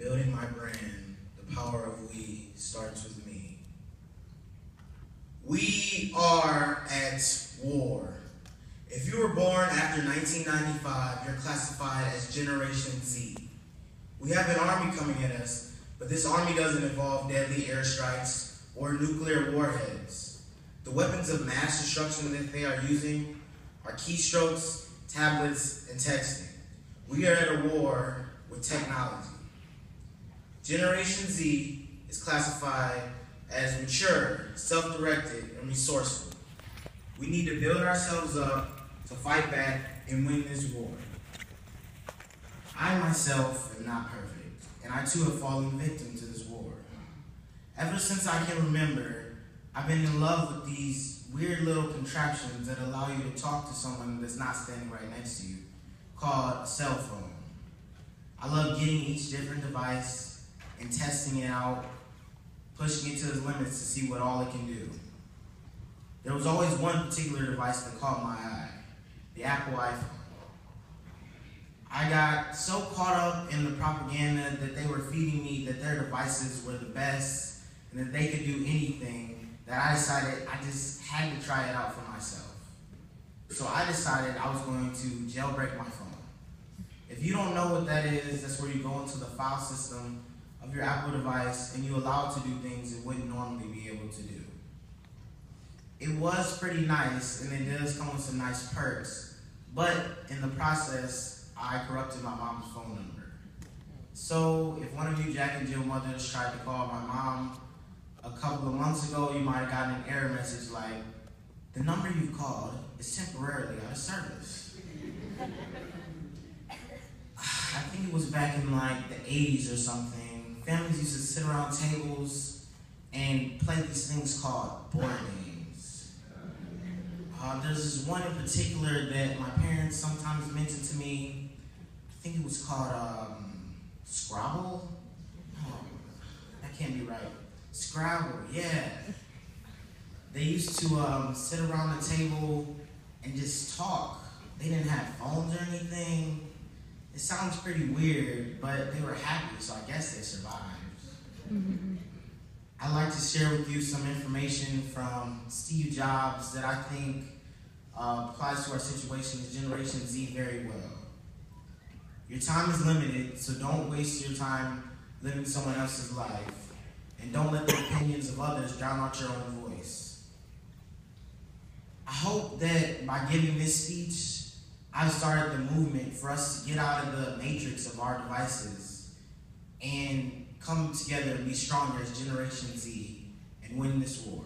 Building my brand, the power of we starts with me. We are at war. If you were born after 1995, you're classified as Generation Z. We have an army coming at us, but this army doesn't involve deadly airstrikes or nuclear warheads. The weapons of mass destruction that they are using are keystrokes, tablets, and texting. We are at a war with technology. Generation Z is classified as mature, self-directed, and resourceful. We need to build ourselves up to fight back and win this war. I myself am not perfect, and I too have fallen victim to this war. Ever since I can remember, I've been in love with these weird little contraptions that allow you to talk to someone that's not standing right next to you, called a cell phone. I love getting each different device and testing it out, pushing it to its limits to see what all it can do. There was always one particular device that caught my eye, the Apple iPhone. I got so caught up in the propaganda that they were feeding me that their devices were the best and that they could do anything that I decided I just had to try it out for myself. So I decided I was going to jailbreak my phone. If you don't know what that is, that's where you go into the file system of your Apple device and you allow it to do things it wouldn't normally be able to do. It was pretty nice, and it does come with some nice perks, but in the process, I corrupted my mom's phone number. So if one of you Jack and Jill mothers tried to call my mom a couple of months ago, you might have gotten an error message like, "The number you called is temporarily out of service." I think it was back in like the 80s or something. Families used to sit around tables and play these things called board games. There's this one in particular that my parents sometimes mentioned to me. I think it was called Scrabble? No, that can't be right. Scrabble, yeah. They used to sit around the table and just talk. They didn't have phones or anything. It sounds pretty weird, but they were happy, so I guess they survived. I'd like to share with you some information from Steve Jobs that I think applies to our situation as Generation Z very well. Your time is limited, so don't waste your time living someone else's life, and don't let the opinions of others drown out your own voice. I hope that by giving this speech, I've started the movement for us to get out of the matrix of our devices and come together and be stronger as Generation Z and win this war.